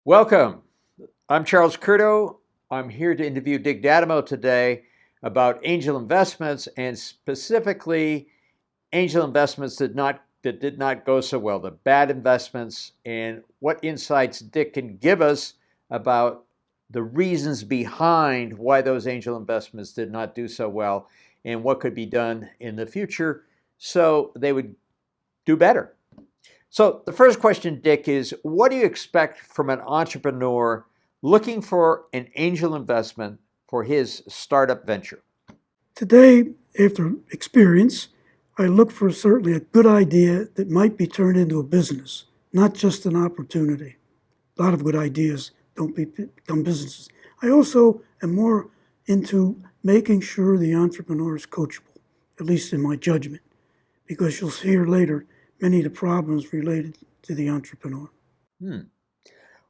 Welcome. I'm Charles Curto. I'm here to interview Dick Dadamo today about angel investments and specifically angel investments that did not go so well, the bad investments, and what insights Dick can give us about the reasons behind why those angel investments did not do so well and what could be done in the future so they would do better. So the first question, Dick, is what do you expect from an entrepreneur looking for an angel investment for his startup venture? Today, after experience, I look for certainly a good idea that might be turned into a business, not just an opportunity. A lot of good ideas don't become businesses. I also am more into making sure the entrepreneur is coachable, at least in my judgment, because you'll hear later many of the problems related to the entrepreneur. Hmm.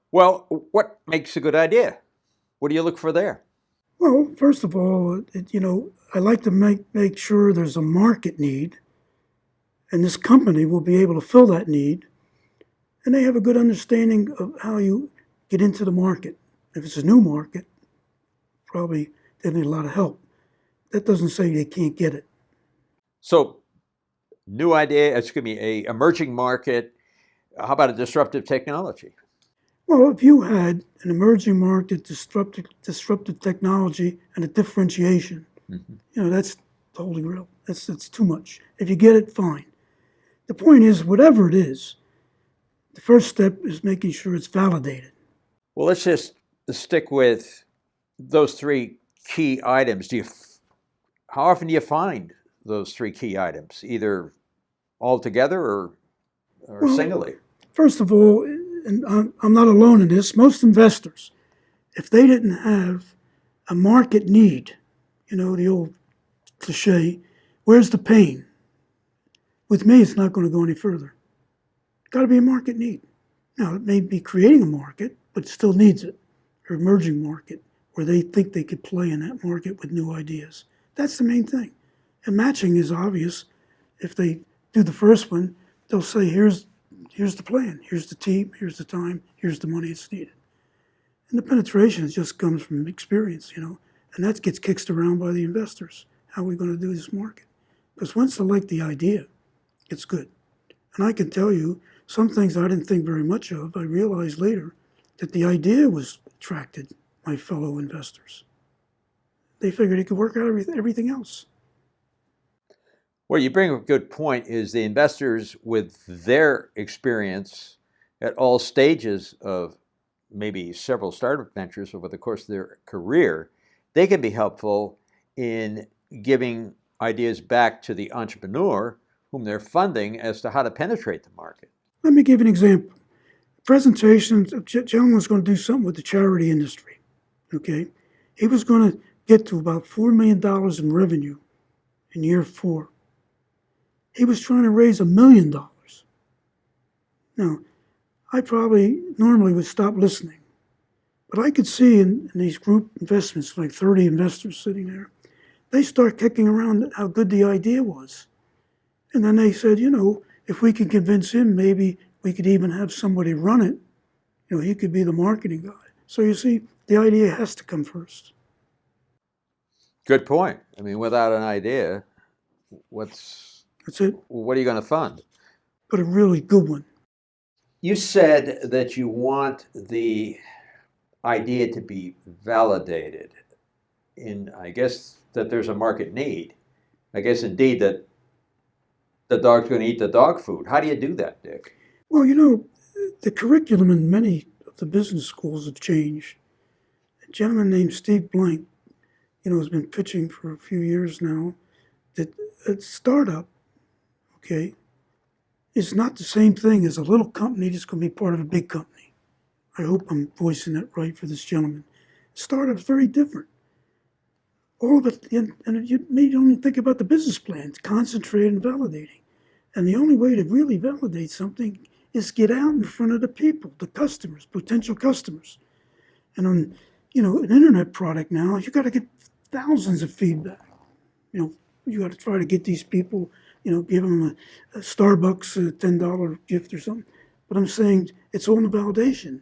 Well, what makes a good idea? What do you look for there? Well, first of all, I like to make sure there's a market need, and this company will be able to fill that need, and they have a good understanding of how you get into the market. If it's a new market, probably they need a lot of help. That doesn't say they can't get it. So, new idea, it's going to be a emerging market. How about a disruptive technology? Well, if you had an emerging market, disruptive technology, and a differentiation, Mhm. that's the holy grail. That's too much. If you get it, fine. The point is, whatever it is, the first step is making sure it's validated. Well, let's just stick with those three key items. How often do you find those three key items, either all together or Well, singly? first of all, and I'm not alone in this, most investors, if they didn't have a market need, the old cliche, where's the pain? With me, it's not going to go any further. Got to be a market need. Now, it may be creating a market, but it still needs it, or emerging market, where they think they could play in that market with new ideas. That's the main thing. And matching is obvious. If they do the first one, they'll say, here's the plan, here's the team, here's the time, here's the money that's needed. And the penetration just comes from experience, and that gets kicked around by the investors. How are we going to do this market? Because once they like the idea, it's good. And I can tell you, some things I didn't think very much of, I realized later that the idea was attracted my fellow investors. They figured it could work out everything else. Well, you bring up a good point is the investors with their experience at all stages of maybe several startup ventures over the course of their career, they can be helpful in giving ideas back to the entrepreneur whom they're funding as to how to penetrate the market. Let me give an example. Presentation, a gentleman was going to do something with the charity industry. Okay? He was going to get to about $4 million in revenue in year 4. He was trying to raise $1 million. Now, I probably normally would stop listening, but I could see in these group investments, like 30 investors sitting there, they start kicking around how good the idea was. And then they said, if we could convince him, maybe we could even have somebody run it. He could be the marketing guy. So you see, the idea has to come first. Good point. I mean, without an idea, That's it. what are you going to fund? But a really good one. You said that you want the idea to be validated in, I guess, that there's a market need. I guess indeed that the dog's going to eat the dog food. How do you do that, Dick? Well, the curriculum in many of the business schools have changed. A gentleman named Steve Blank, has been pitching for a few years now that a startup, okay, is not the same thing as a little company that's going to be part of a big company. I hope I'm voicing that right for this gentleman. Startup's very different. All of it, and you may only think about the business plan. It's concentrated and validating. And the only way to really validate something is get out in front of the people, the customers, potential customers. And on, an internet product now, you got to get thousands of feedback. You got to try to get these people, give them a Starbucks $10 gift or something. But I'm saying it's all in the validation.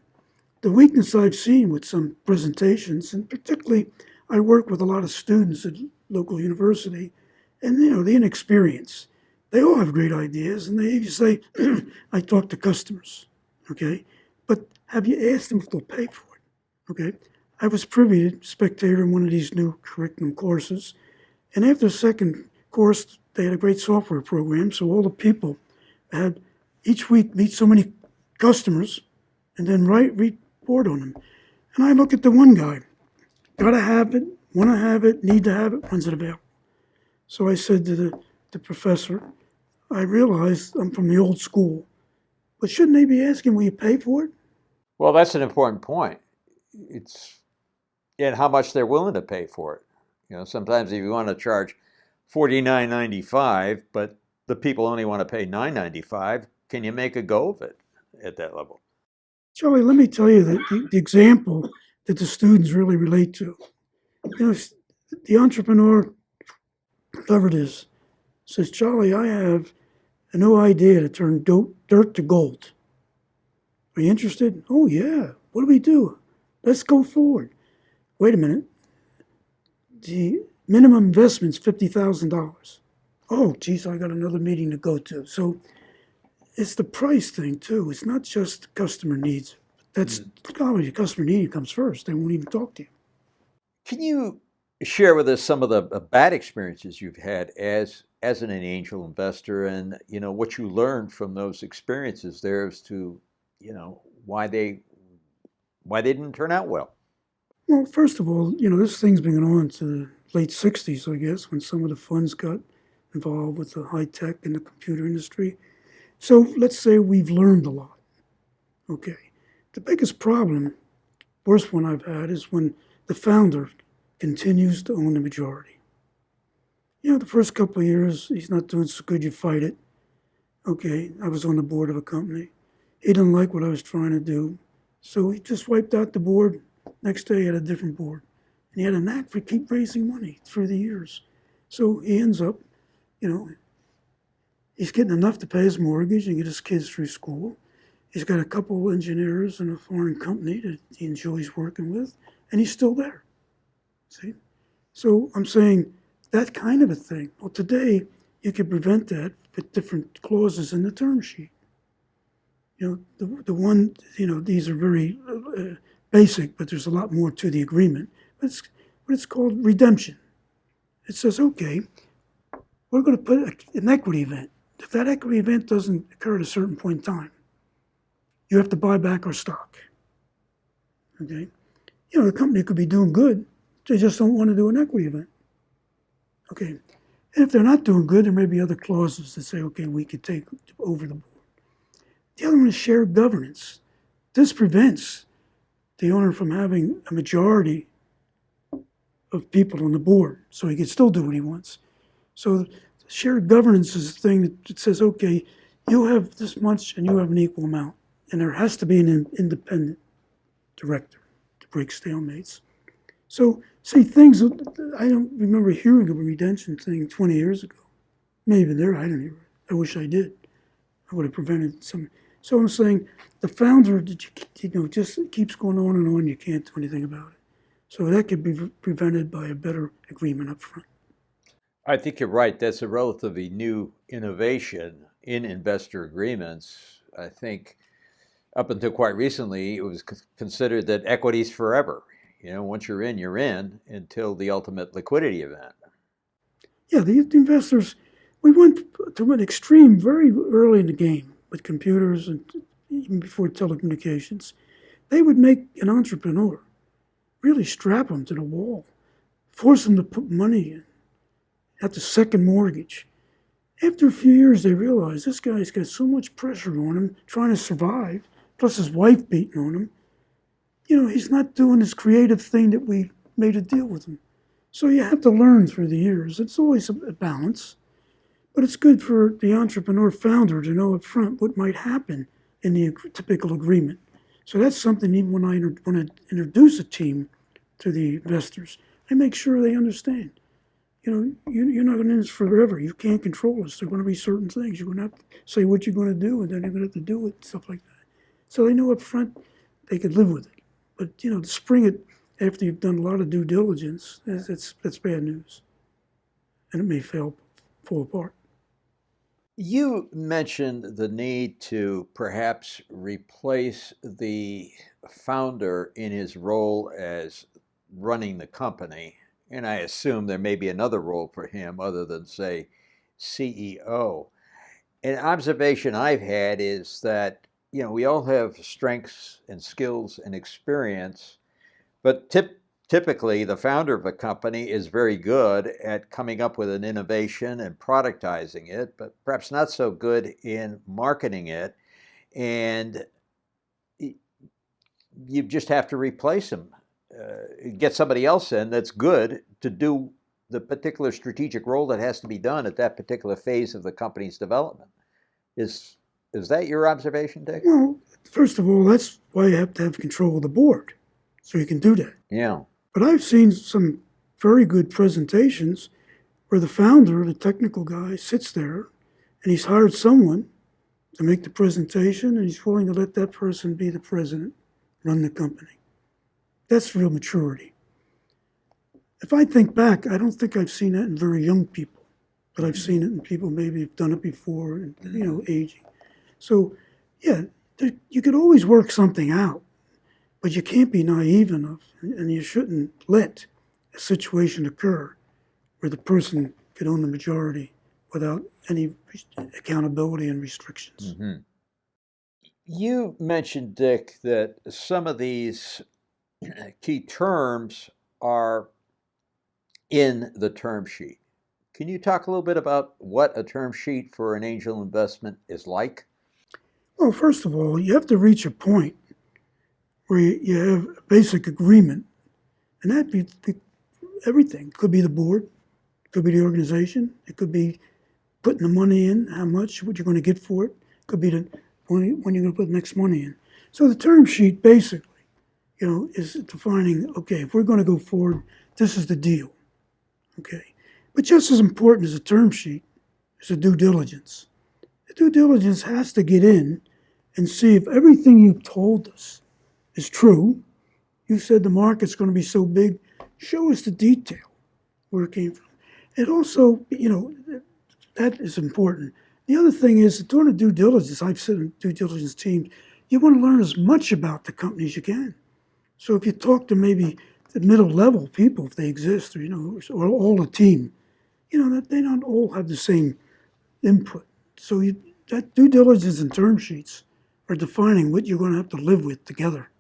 the weakness I've seen with some presentations, and particularly I work with a lot of students at local university, and the inexperience. They all have great ideas, and they say, "I talk to customers, okay, but have you asked them if they'll pay for it?" Okay, I was privy to spectator in one of these new curriculum courses, and after the second course, they had a great software program, so all the people had each week meet so many customers, and then report on them. And I look at the one guy, gotta have it, wanna have it, need to have it, when's it available? So I said to the professor, I realized I'm from the old school, but shouldn't they be asking, will you pay for it? Well, that's an important point. It's and how much they're willing to pay for it. Sometimes if you want to charge $49.95, but the people only want to pay $9.95, can you make a go of it at that level? Charlie, let me tell you the example that the students really relate to. The entrepreneur, whoever it is, says, Charlie, I have a new idea to turn dirt to gold. Are you interested? Oh, yeah. What do we do? Let's go forward. Wait a minute. The minimum investment's $50,000. Oh, geez, I got another meeting to go to. So it's the price thing, too. It's not just customer needs. That's obviously customer need comes first. They won't even talk to you. Can you share with us some of the bad experiences you've had as an angel investor, and what you learned from those experiences there as to why they didn't turn out well? Well, first of all, this thing's been going on to the late 60s, I guess, when some of the funds got involved with the high tech and the computer industry. So let's say we've learned a lot. Okay. The biggest problem, worst one I've had, is when the founder continues to own the majority. The first couple of years, he's not doing so good, you fight it. Okay, I was on the board of a company. He didn't like what I was trying to do, so he just wiped out the board. Next day, he had a different board. And he had a knack for keep raising money through the years. So he ends up, he's getting enough to pay his mortgage and get his kids through school. He's got a couple of engineers in a foreign company that he enjoys working with, and he's still there. See? So I'm saying that kind of a thing. Well, today, you could prevent that with different clauses in the term sheet. The one, these are very basic, but there's a lot more to the agreement. But it's called redemption. It says, okay, we're going to put an equity event. If that equity event doesn't occur at a certain point in time, you have to buy back our stock. Okay? The company could be doing good. They just don't want to do an equity event. Okay. And if they're not doing good, there may be other clauses that say, okay, we could take over the board. The other one is shared governance. This prevents the owner from having a majority of people on the board, so he can still do what he wants. So shared governance is a thing that says, okay, you have this much and you have an equal amount. And there has to be an independent director to break stalemates. So, see, things, I don't remember hearing of a redemption thing 20 years ago. Maybe there, I don't hear it. I wish I did. I would have prevented some. So I'm saying the founder, just keeps going on, you can't do anything about it. So that could be prevented by a better agreement up front. I think you're right. That's a relatively new innovation in investor agreements. I think up until quite recently, it was considered that equity's forever. Once you're in until the ultimate liquidity event. Yeah, the investors, we went to an extreme very early in the game with computers and even before telecommunications. They would make an entrepreneur really strap him to the wall, force him to put money in, have the second mortgage. After a few years, they realized this guy's got so much pressure on him trying to survive, plus his wife beating on him. He's not doing this creative thing that we made a deal with him. So you have to learn through the years. It's always a balance, but it's good for the entrepreneur founder to know up front what might happen in the typical agreement. So that's something even when I want to introduce a team to the investors, I make sure they understand. You're not going to do this forever. You can't control us. There are going to be certain things. You're going to have to say what you're going to do, and then you're going to have to do it, and stuff like that. So they know up front they could live with it. But to spring it after you've done a lot of due diligence, that's bad news, and it may fall apart. You mentioned the need to perhaps replace the founder in his role as running the company. And I assume there may be another role for him other than, say, CEO. An observation I've had is that, we all have strengths and skills and experience, but typically the founder of a company is very good at coming up with an innovation and productizing it, but perhaps not so good in marketing it. And you just have to replace him, get somebody else in that's good to do the particular strategic role that has to be done at that particular phase of the company's development. Is that your observation, Dick? Well, first of all, that's why you have to have control of the board, so you can do that. Yeah. But I've seen some very good presentations where the founder, the technical guy, sits there and he's hired someone to make the presentation and he's willing to let that person be the president, run the company. That's real maturity. If I think back, I don't think I've seen that in very young people, but I've seen it in people maybe have done it before and, aging. So, yeah, you could always work something out, but you can't be naive enough, and you shouldn't let a situation occur where the person could own the majority without any accountability and restrictions. Mm-hmm. You mentioned, Dick, that some of these key terms are in the term sheet. Can you talk a little bit about what a term sheet for an angel investment is like? Well, first of all, you have to reach a point where you have a basic agreement, and that be everything. It could be the board, it could be the organization, it could be putting the money in, how much, what you're going to get for it, it could be when you're going to put the next money in. So the term sheet basically, is defining, okay, if we're going to go forward, this is the deal. Okay. But just as important as a term sheet is the due diligence. The due diligence has to get in and see if everything you've told us is true. You said the market's going to be so big. Show us the detail where it came from. And also, that is important. The other thing is, during the due diligence, I've sat in due diligence teams, you want to learn as much about the company as you can. So if you talk to maybe the middle level people, if they exist, or all the team, that they don't all have the same input. So that due diligence and term sheets are defining what you're going to have to live with together.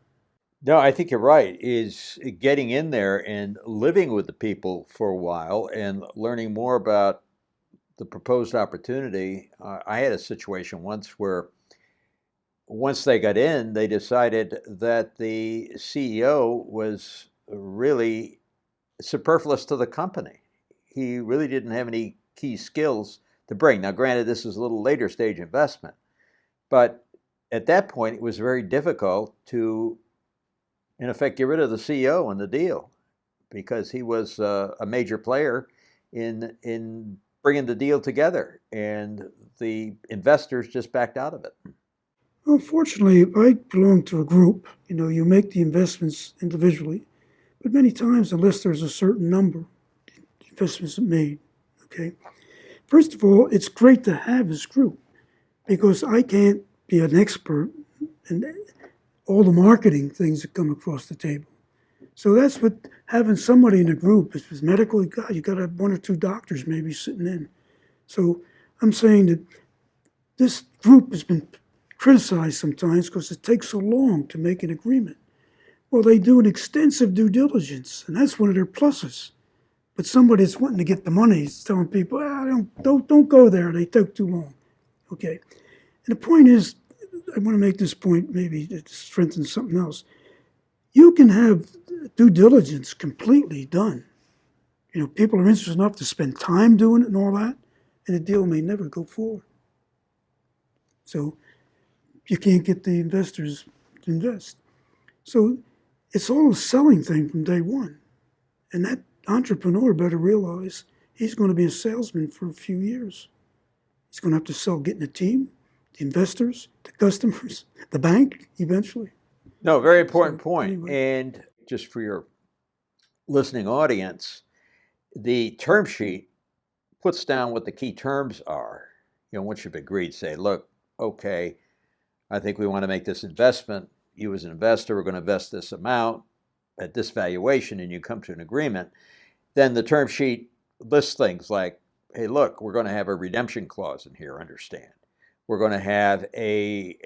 No, I think you're right, is getting in there and living with the people for a while and learning more about the proposed opportunity. I had a situation once where once they got in, they decided that the CEO was really superfluous to the company. He really didn't have any key skills to bring. Now, granted, this is a little later stage investment, but at that point, it was very difficult to, in effect, get rid of the CEO in the deal because he was a major player in bringing the deal together, and the investors just backed out of it. Well, fortunately, I belong to a group. You make the investments individually, but many times, unless there's a certain number, investments are made. Okay. First of all, it's great to have this group because I can't be an expert in all the marketing things that come across the table. So that's what having somebody in the group is medical. God, you got to have one or two doctors maybe sitting in. So I'm saying that this group has been criticized sometimes because it takes so long to make an agreement. Well, they do an extensive due diligence, and that's one of their pluses. But somebody that's wanting to get the money is telling people, don't go there. They took too long. Okay. And the point is, I want to make this point maybe to strengthen something else. You can have due diligence completely done. People are interested enough to spend time doing it and all that, and the deal may never go forward. So you can't get the investors to invest. So it's all a selling thing from day one. And that entrepreneur better realize he's going to be a salesman for a few years. He's going to have to sell getting a team, the investors, the customers, the bank eventually. No, very important So, point. anyway, And just for your listening audience, the term sheet puts down what the key terms are. Once you've agreed, say, look, okay, I think we want to make this investment. You as an investor are going to invest this amount at this valuation, and you come to an agreement. Then the term sheet lists things like, hey, look, we're going to have a redemption clause in here, understand. We're going to have a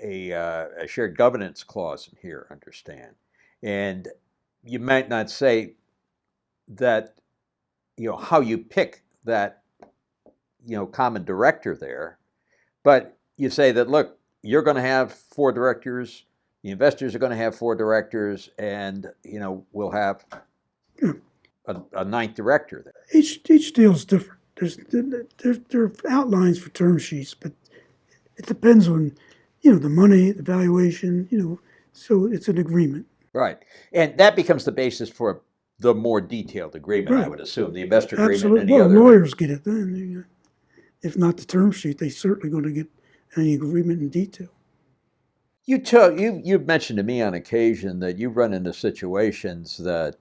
shared governance clause in here, understand. And you might not say that, how you pick that, common director there, but you say that, look, you're going to have 4 directors, the investors are going to have 4 directors, and, we'll have yeah, a ninth director there. each deal is different. There are outlines for term sheets, but it depends on, the money, the valuation, so it's an agreement. Right. And that becomes the basis for the more detailed agreement, I Right. would assume, the investor agreement and Absolutely. any Well, other. lawyers get it then. If not the term sheet, they certainly going to get any agreement in detail. You've mentioned to me on occasion that you run into situations that,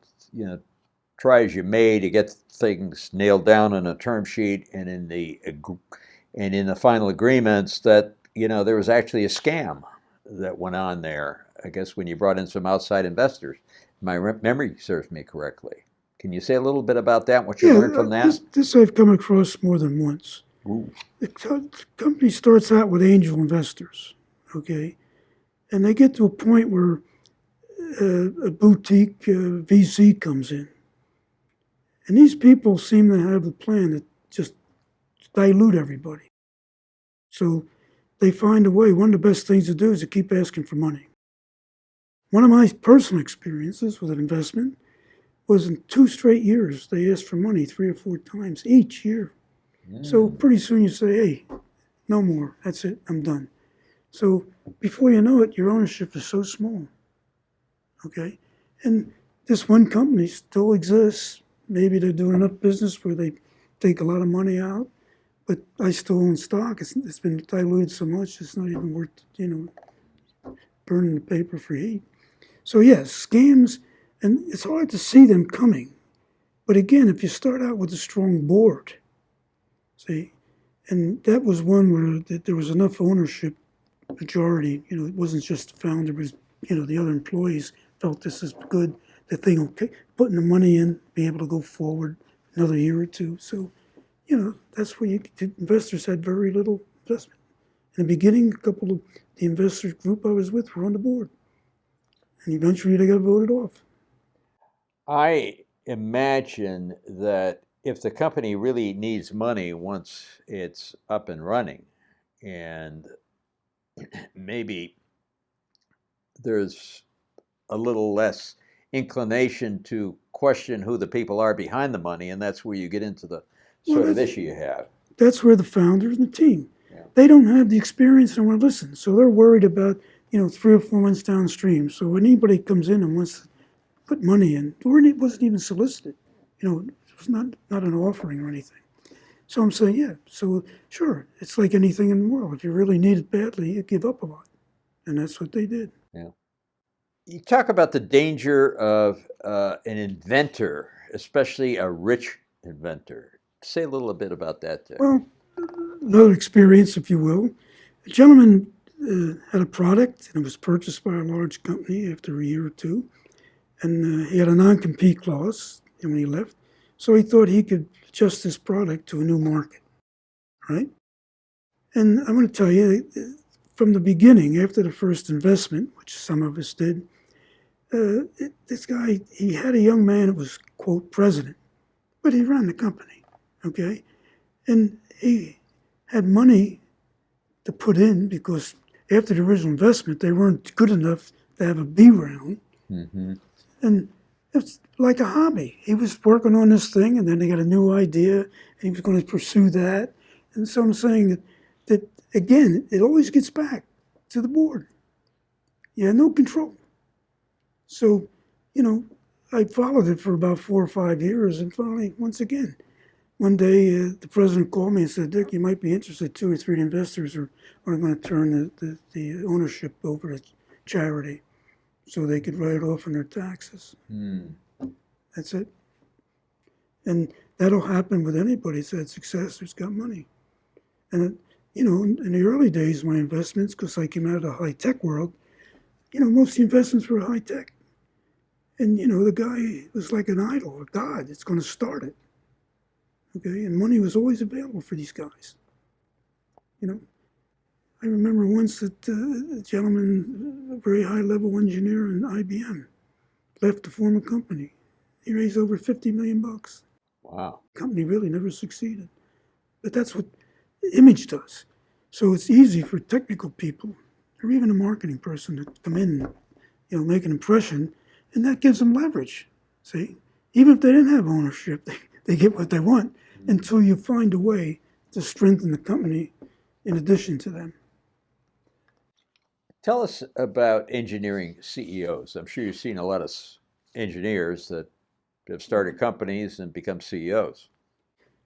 try as you may to get things nailed down in a term sheet and in the final agreements that, there was actually a scam that went on there. I guess when you brought in some outside investors, my memory serves me correctly. Can you say a little bit about that? What you Yeah, learned from that? this I've come across more than once. Ooh. The company starts out with angel investors, okay, and they get to a point where a boutique VC comes in, and these people seem to have the plan to just dilute everybody. So they find a way. One of the best things to do is to keep asking for money. One of my personal experiences with an investment was in 2 straight years, they asked for money 3 or 4 times each year. So pretty soon you say, hey, no more. That's it. I'm done. So before you know it, your ownership is so small. Okay. And this one company still exists. Maybe they're doing enough business where they take a lot of money out, but I still own stock. It's been diluted so much, it's not even worth, burning the paper for heat. So, yes, scams, and it's hard to see them coming. But again, if you start out with a strong board, see, and that was one where there was enough ownership majority. It wasn't just the founder, but the other employees felt this is good. The thing, okay, putting the money in, be able to go forward another year or two. So, that's where the investors had very little investment. In the beginning, a couple of the investors group I was with were on the board, and eventually they got voted off. I imagine that if the company really needs money once it's up and running, and maybe there's a little less inclination to question who the people are behind the money, and that's where you get into the Well, sort of issue you have. that's where the founders and the team, Yeah. they don't have the experience and want to listen. So they're worried about, 3 or 4 months downstream. So when anybody comes in and wants to put money in, or it wasn't even solicited, it was not an offering or anything. So I'm saying, yeah, so sure, it's like anything in the world. If you really need it badly, you give up a lot. And that's what they did. Yeah. You talk about the danger of an inventor, especially a rich inventor. Say a little bit about that there. Well, another experience, if you will. A gentleman had a product and it was purchased by a large company after a year or two. And he had a non compete clause when he left. So he thought he could adjust this product to a new market, right? And I'm going to tell you, from the beginning, after the first investment, which some of us did, this guy, he had a young man that was, quote, president, but he ran the company, okay? And he had money to put in because after the original investment, they weren't good enough to have a B round. Mm-hmm. And it's like a hobby. He was working on this thing, and then he got a new idea, and he was going to pursue that. And so I'm saying that again, it always gets back to the board. You had no control. So, you know, I followed it for about 4 or 5 years, and finally, once again, one day the president called me and said, "Dick, you might be interested. 2 or 3 investors are going to turn the ownership over to charity." so they could write it off on their taxes. Mm. That's it. And that'll happen with anybody that's had success who's got money. And, in the early days, my investments, because I came out of the high-tech world, most of the investments were high-tech. And, the guy was like an idol, a god. It's going to start it. Okay? And money was always available for these guys. I remember once that a gentleman, a very high-level engineer in IBM, left to form a company. He raised over $50 million. Wow. The company really never succeeded. But that's what image does. So it's easy for technical people, or even a marketing person, to come in and, make an impression, and that gives them leverage. See? Even if they didn't have ownership, they get what they want until you find a way to strengthen the company in addition to them. Tell us about engineering CEOs. I'm sure you've seen a lot of engineers that have started companies and become CEOs.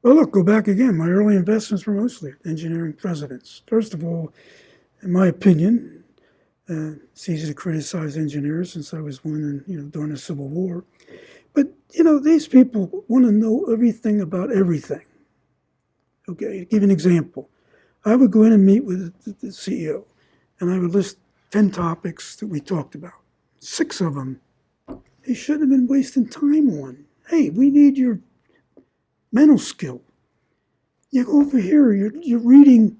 Well, look, go back again. My early investments were mostly engineering presidents. First of all, in my opinion, it's easy to criticize engineers since I was one during the Civil War. But, these people want to know everything about everything. Okay, to give you an example. I would go in and meet with the CEO, and I would list 10 topics that we talked about. 6 of them he shouldn't have been wasting time on. Hey, we need your mental skill. You go over here, you're reading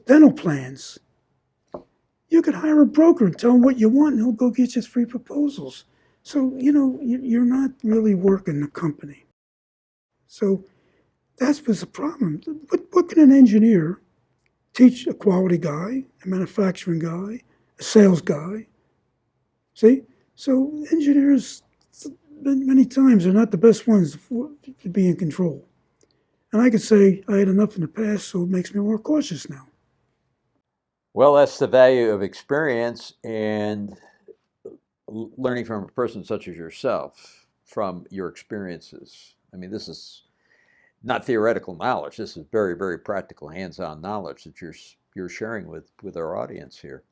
dental plans. You could hire a broker and tell him what you want, and he'll go get you 3 proposals. So, you're not really working the company. So that was the problem. What can an engineer teach a quality guy, a manufacturing guy, a sales guy? See? So engineers, many times, are not the best ones to be in control. And I could say I had enough in the past, so it makes me more cautious now. Well, that's the value of experience and learning from a person such as yourself, from your experiences. I mean, this is not theoretical knowledge. This is very, very practical, hands-on knowledge that you're sharing with our audience here.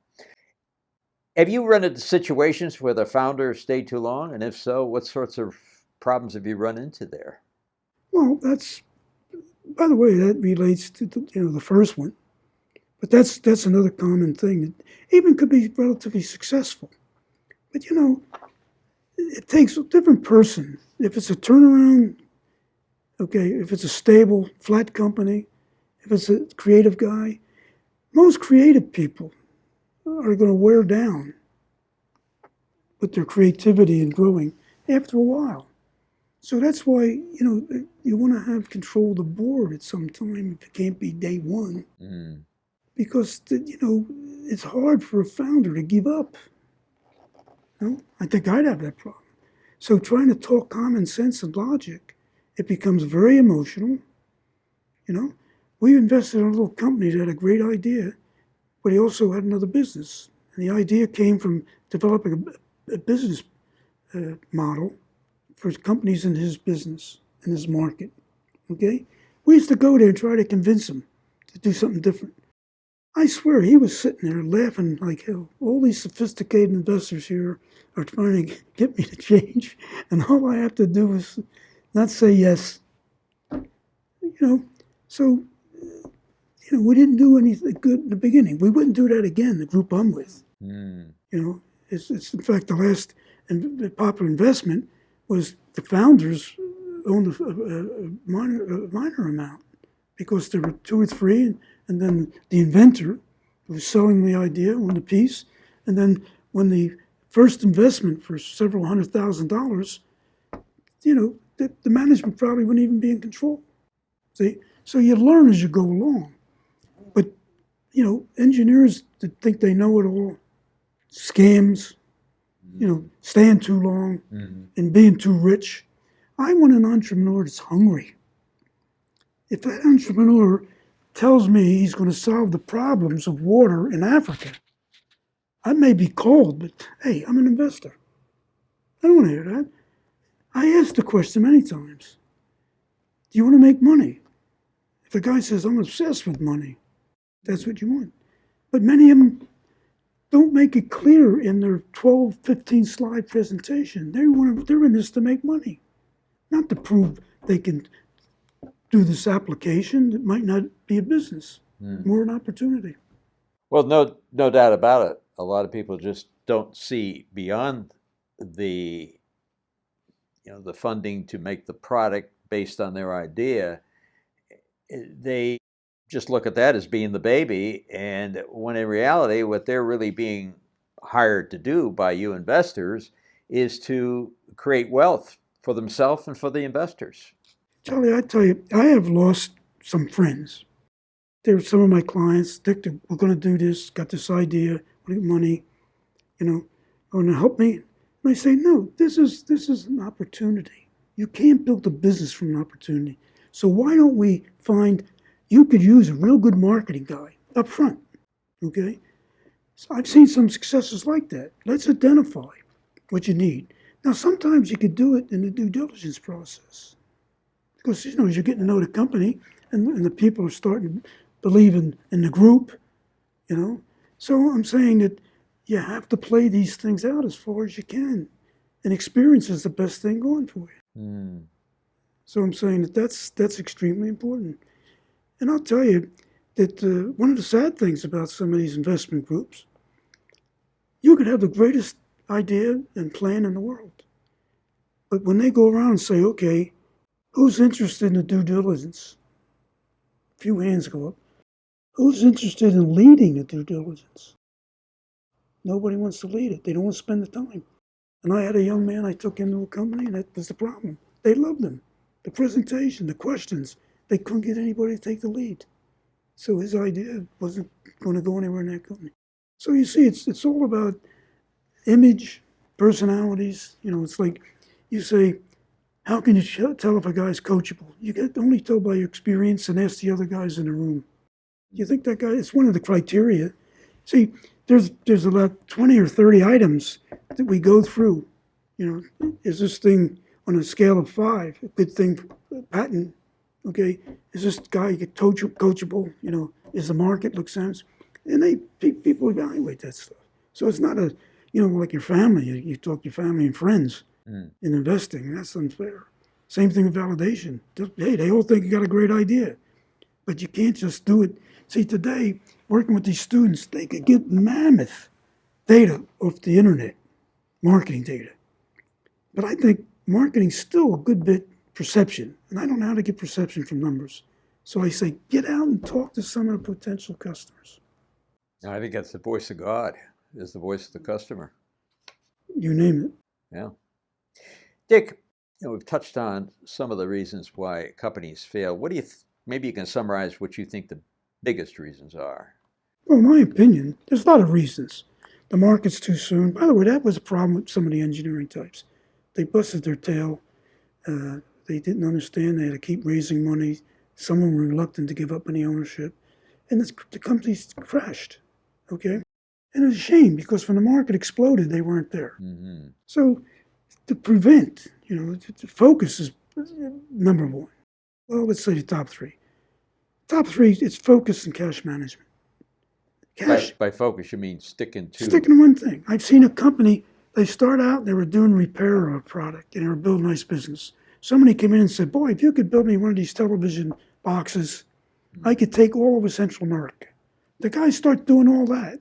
Have you run into situations where the founder stayed too long? And if so, what sorts of problems have you run into there? Well, by the way, that relates to the first one. But that's another common thing that even could be relatively successful. But it takes a different person. If it's a turnaround, okay, if it's a stable, flat company, if it's a creative guy, most creative people are going to wear down with their creativity and growing after a while. So that's why, you want to have control of the board at some time if it can't be day one. Mm. Because, it's hard for a founder to give up. I think I'd have that problem. So trying to talk common sense and logic, it becomes very emotional. We invested in a little company that had a great idea, but he also had another business. And the idea came from developing a business model for companies in his business, in his market. Okay? We used to go there and try to convince him to do something different. I swear he was sitting there laughing like hell. All these sophisticated investors here are trying to get me to change, and all I have to do is not say yes. So we didn't do anything good in the beginning. We wouldn't do that again, the group I'm with. Mm. It's in fact the last popular investment was the founders owned a minor amount because there were 2 or 3, and then the inventor who was selling the idea owned a piece, and then when the first investment for several $100,000, the management probably wouldn't even be in control. See, so you learn as you go along. But engineers that think they know it all, scams, staying too long, and being too rich. I want an entrepreneur that's hungry. If that entrepreneur tells me he's going to solve the problems of water in Africa, I may be cold, but hey, I'm an investor. I don't want to hear that. I asked the question many times. Do you want to make money? If the guy says, I'm obsessed with money, that's what you want. But many of them, don't make it clear in their 12, 15 slide presentation. They're in this to make money, not to prove they can do this application. It might not be a business, more an opportunity. Well, no doubt about it. A lot of people just don't see beyond the the funding to make the product based on their idea. They just look at that as being the baby, and when in reality, what they're really being hired to do by you investors is to create wealth for themselves and for the investors. Charlie, I tell you, I have lost some friends. They're some of my clients. We're going to do this, got this idea, we need money, going to help me. And I say, no, this is an opportunity. You can't build a business from an opportunity. So why don't we find, you could use a real good marketing guy up front, okay? So I've seen some successes like that. Let's identify what you need. Now, sometimes you could do it in the due diligence process. Because, as you're getting to know the company and the people are starting to believe in the group, So I'm saying that you have to play these things out as far as you can. And experience is the best thing going for you. So I'm saying that's extremely important. And I'll tell you that one of the sad things about some of these investment groups, you could have the greatest idea and plan in the world. But when they go around and say, okay, who's interested in the due diligence? A few hands go up. Who's interested in leading the due diligence? Nobody wants to lead it. They don't want to spend the time. And I had a young man I took into a company, and that was the problem. They loved him. The presentation, the questions, they couldn't get anybody to take the lead. So his idea wasn't going to go anywhere in that company. So you see, it's all about image, personalities. It's like you say, how can you tell if a guy's coachable? You can only tell by your experience and ask the other guys in the room. You think that guy, it's one of the criteria. See, there's about 20 or 30 items that we go through. Is this thing on a scale of 5, a good thing, patent, okay? Is this guy coachable? Is the market look sense? And people evaluate that stuff. So it's not like your family. You talk to your family and friends in investing. That's unfair. Same thing with validation. Hey, they all think you got a great idea, but you can't just do it. See, today, working with these students, they could get mammoth data off the internet, marketing data. But I think marketing's still a good bit perception, and I don't know how to get perception from numbers. So I say, get out and talk to some of the potential customers. I think that's the voice of God, is the voice of the customer. You name it. Yeah. Dick, we've touched on some of the reasons why companies fail. What do you maybe you can summarize what you think the biggest reasons are? Well, in my opinion, there's a lot of reasons. The market's too soon. By the way, that was a problem with some of the engineering types. They busted their tail. They didn't understand they had to keep raising money. Someone were reluctant to give up any ownership. And the companies crashed, okay? And it's a shame because when the market exploded, they weren't there. Mm-hmm. So to prevent, the focus is number one. Well, let's say the top three. Top three, it's focus and cash management. By focus, you mean sticking to one thing. I've seen a company, they start out, they were doing repair of a product, and they were building a nice business. Somebody came in and said, boy, if you could build me one of these television boxes, I could take all over Central America. The guys start doing all that.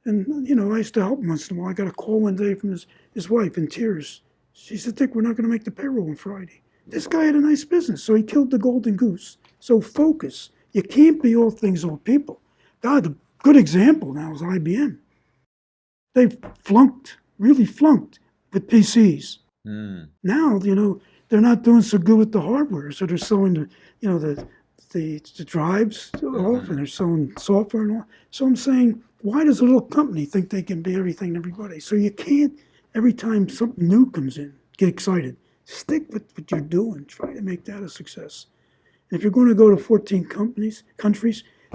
And, I used to help him once in a while. I got a call one day from his wife in tears. She said, Dick, we're not going to make the payroll on Friday. This guy had a nice business, so he killed the golden goose. So focus. You can't be all things all people. God, the good example now is IBM. They really flunked with PCs. Now, they're not doing so good with the hardware, so they're selling the drives off, and they're selling software and all. So I'm saying, why does a little company think they can be everything to everybody? So you can't, every time something new comes in, get excited. Stick with what you're doing. Try to make that a success. And if you're going to go to 14 countries,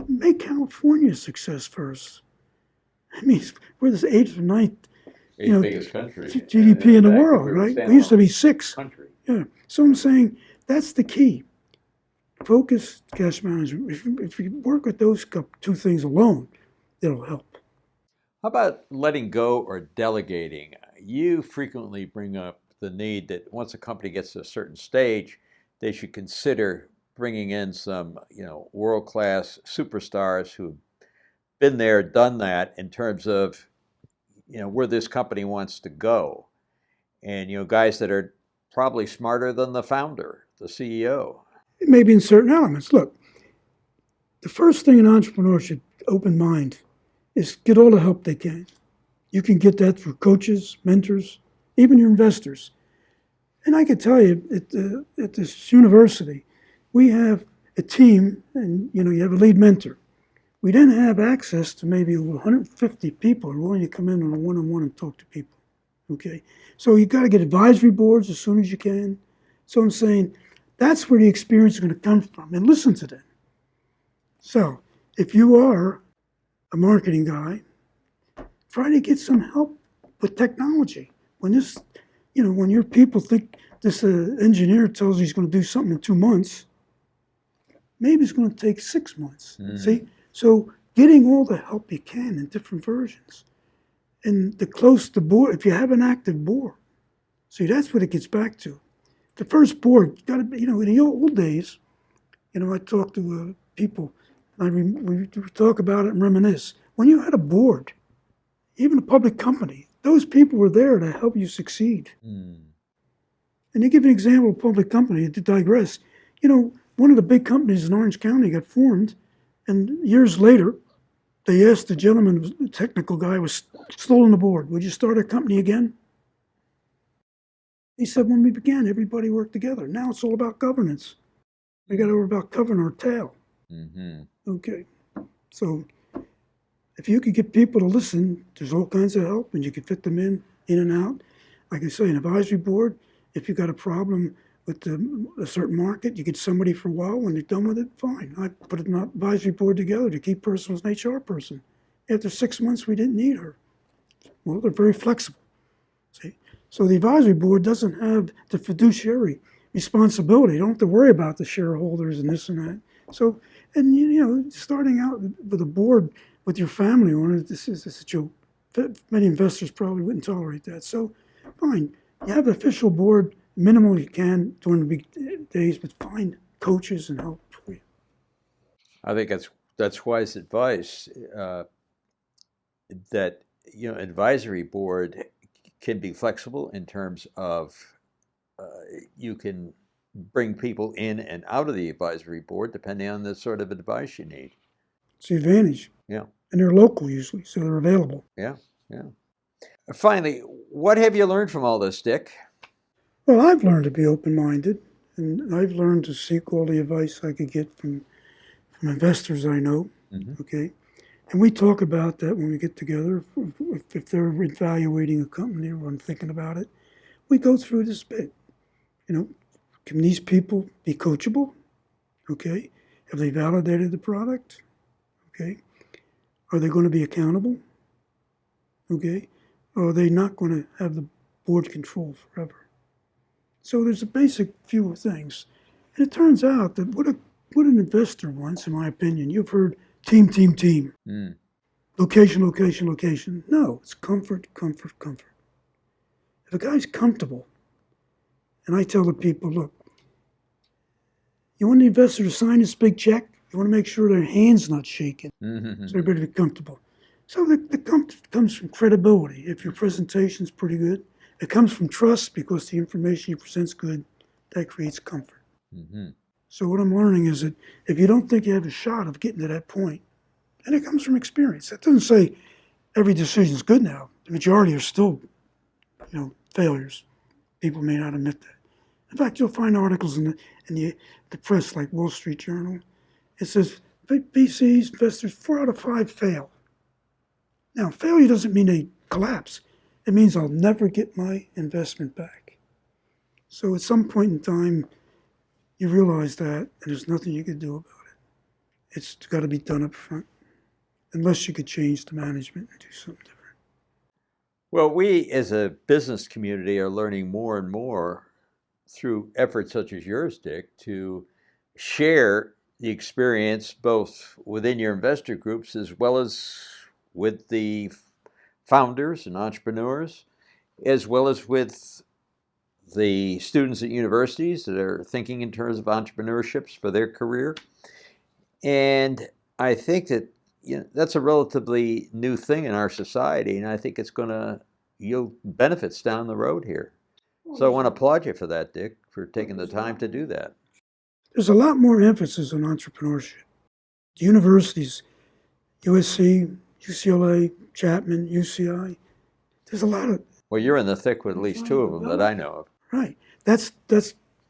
make California a success first. I mean, we're the 8th or 9th biggest country GDP in the world, right? We used to be 6th. Country. Yeah. So I'm saying that's the key. Focus, cash management. If you work with those two things alone, it'll help. How about letting go or delegating? You frequently bring up the need that once a company gets to a certain stage, they should consider bringing in some, world-class superstars who've been there, done that in terms of, where this company wants to go. And, guys that are probably smarter than the founder, the CEO. Maybe in certain elements. Look, the first thing an entrepreneur should open mind is get all the help they can. You can get that through coaches, mentors, even your investors. And I can tell you, at this university, we have a team, and you have a lead mentor. We then have access to maybe over 150 people who are willing to come in on a one-on-one and talk to people. Okay, so you got to get advisory boards as soon as you can. So I'm saying that's where the experience is going to come from, and listen to them. So if you are a marketing guy, try to get some help with technology. When your people think this engineer tells you he's going to do something in 2 months, maybe it's going to take 6 months. See, so getting all the help you can in different versions, and the board. If you have an active board, see, that's what it gets back to. The first board got to be. In the old days, I talk to people. We talk about it and reminisce. When you had a board, even a public company, those people were there to help you succeed. And to give an example of a public company, to digress, one of the big companies in Orange County got formed, and years later, they asked the gentleman, the technical guy, was still on the board, would you start a company again? He said, when we began, everybody worked together. Now it's all about governance. We got to worry about covering our tail. Okay, so if you could get people to listen, there's all kinds of help, and you can fit them in and out. Like I say, an advisory board, if you got a problem with a certain market, you get somebody for a while. When you're done with it, fine. I put an advisory board together. The key person was an HR person. After 6 months, we didn't need her. Well, they're very flexible. See, so the advisory board doesn't have the fiduciary responsibility. You don't have to worry about the shareholders and this and that. So, and starting out with a board with your family on it, this is a joke. Many investors probably wouldn't tolerate that. So, fine. You have an official board, minimal you can during the big days, but find coaches and help for you. I think that's wise advice. That advisory board can be flexible in terms of you can bring people in and out of the advisory board depending on the sort of advice you need. It's the advantage. Yeah. And they're local usually, so they're available. Yeah. Finally, what have you learned from all this, Dick? Well, I've learned to be open-minded, and I've learned to seek all the advice I could get from investors I know. Okay, and we talk about that when we get together. If they're evaluating a company or I'm thinking about it, we go through this bit. Can these people be coachable? Okay, have they validated the product? Okay, are they going to be accountable? Okay, or are they not going to have the board control forever? So there's a basic few things. And it turns out that what an investor wants, in my opinion, you've heard team. Location. No, it's comfort. If a guy's comfortable, and I tell the people, look, you want the investor to sign this big check, you want to make sure their hand's not shaking. So everybody be comfortable. So the comfort comes from credibility. If your presentation's pretty good, it comes from trust because the information you present's good. That creates comfort. So what I'm learning is that if you don't think you have a shot of getting to that point, and it comes from experience. That doesn't say every decision's good now. The majority are still, failures. People may not admit that. In fact, you'll find articles in the press like Wall Street Journal. It says VCs, investors, 4 out of 5 fail. Now, failure doesn't mean they collapse. It means I'll never get my investment back. So at some point in time, you realize that, and there's nothing you can do about it. It's got to be done up front, unless you could change the management and do something different. Well, we as a business community are learning more and more through efforts such as yours, Dick, to share the experience both within your investor groups as well as with the founders and entrepreneurs, as well as with the students at universities that are thinking in terms of entrepreneurships for their career. And I think that that's a relatively new thing in our society, and I think it's going to yield benefits down the road here. So I want to applaud you for that, Dick, for taking the time to do that. There's a lot more emphasis on entrepreneurship. The universities, USC, UCLA, Chapman, UCI, there's a lot of. Well, you're in the thick with at least two of them that I know of. Right. That's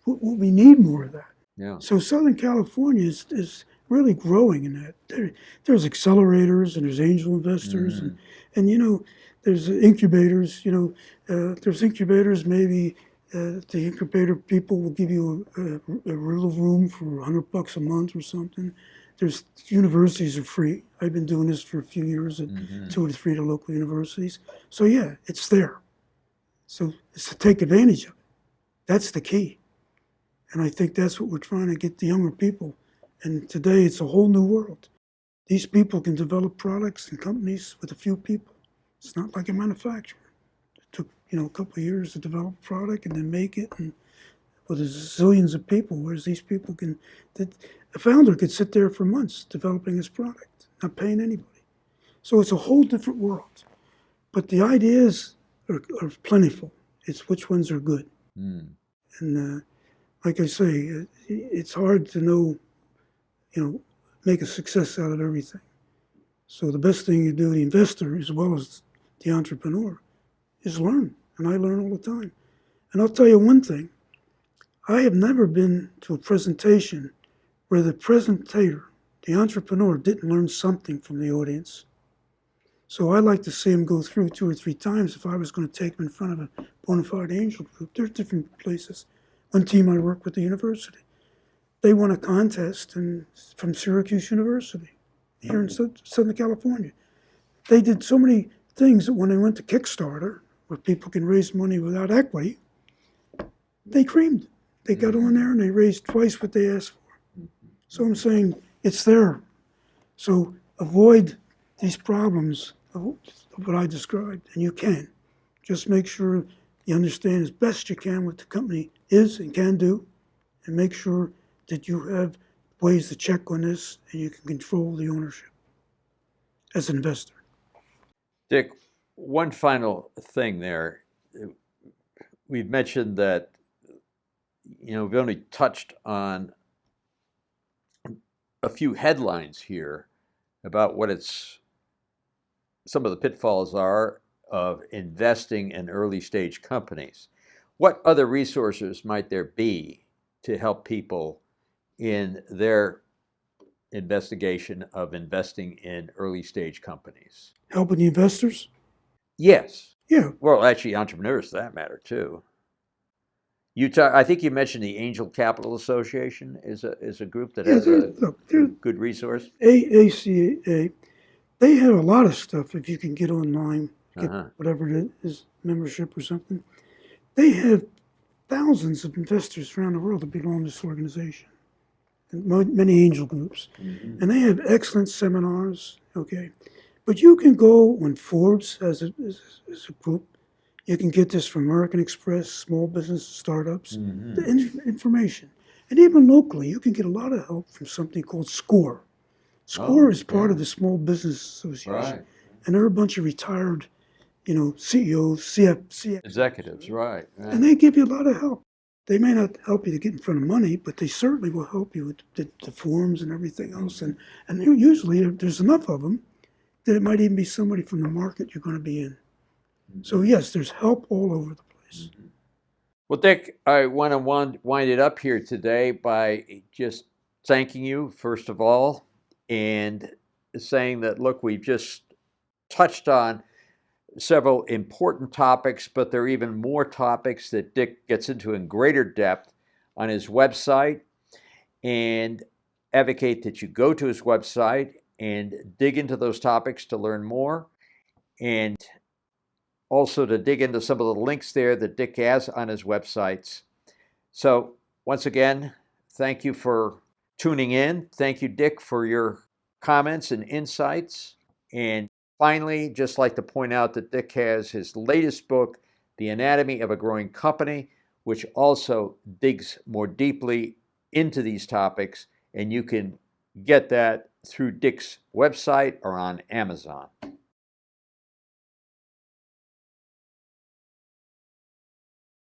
what we need more of that. Yeah. So Southern California is really growing in that. There's accelerators and there's angel investors and there's incubators. There's incubators. Maybe the incubator people will give you a little room for $100 a month or something. There's universities are free. I've been doing this for a few years at 2 or 3 of the local universities. So yeah, it's there. So it's to take advantage of it. That's the key. And I think that's what we're trying to get the younger people. And today it's a whole new world. These people can develop products and companies with a few people. It's not like a manufacturer. It took, a couple of years to develop a product and then make it. And there's zillions of people, whereas these people a founder could sit there for months developing his product, not paying anybody. So it's a whole different world. But the ideas are plentiful. It's which ones are good. And like I say, it's hard to know, make a success out of everything. So the best thing you do, the investor as well as the entrepreneur, is learn. And I learn all the time. And I'll tell you one thing. I have never been to a presentation where the presentator, the entrepreneur, didn't learn something from the audience. So I like to see him go through 2 or 3 times if I was going to take him in front of a bona fide angel group. There's different places. One team I work with the university, they won a contest from Syracuse University here in Southern California. They did so many things that when they went to Kickstarter, where people can raise money without equity, they creamed. They got on there and they raised twice what they asked for. So I'm saying it's there. So avoid these problems of what I described, and you can. Just make sure you understand as best you can what the company is and can do, and make sure that you have ways to check on this and you can control the ownership as an investor. Dick, one final thing there. We've mentioned that, we've only touched on a few headlines here about what some of the pitfalls are of investing in early stage companies. What other resources might there be to help people in their investigation of investing in early stage companies? Helping the investors? Yes. Yeah. Well, actually, entrepreneurs for that matter too. I think you mentioned the Angel Capital Association is a group that has a good resource. ACA, they have a lot of stuff if you can get online, get whatever it is, membership or something. They have thousands of investors around the world that belong to this organization, and many angel groups. And they have excellent seminars, okay? But you can go on Forbes as a group. You can get this from American Express, small business startups, the information. And even locally, you can get a lot of help from something called SCORE. SCORE is part of the Small Business Association. Right. And they're a bunch of retired, CEOs, CF executives, right. And they give you a lot of help. They may not help you to get in front of money, but they certainly will help you with the forms and everything else. And usually there's enough of them that it might even be somebody from the market you're going to be in. So yes, there's help all over the place. Well, Dick, I want to wind it up here today by just thanking you, first of all, and saying that, look, we've just touched on several important topics, but there are even more topics that Dick gets into in greater depth on his website, and advocate that you go to his website and dig into those topics to learn more, and also to dig into some of the links there that Dick has on his websites. So once again, thank you for tuning in. Thank you, Dick, for your comments and insights. And finally, just like to point out that Dick has his latest book, The Anatomy of a Growing Company, which also digs more deeply into these topics, and you can get that through Dick's website or on Amazon.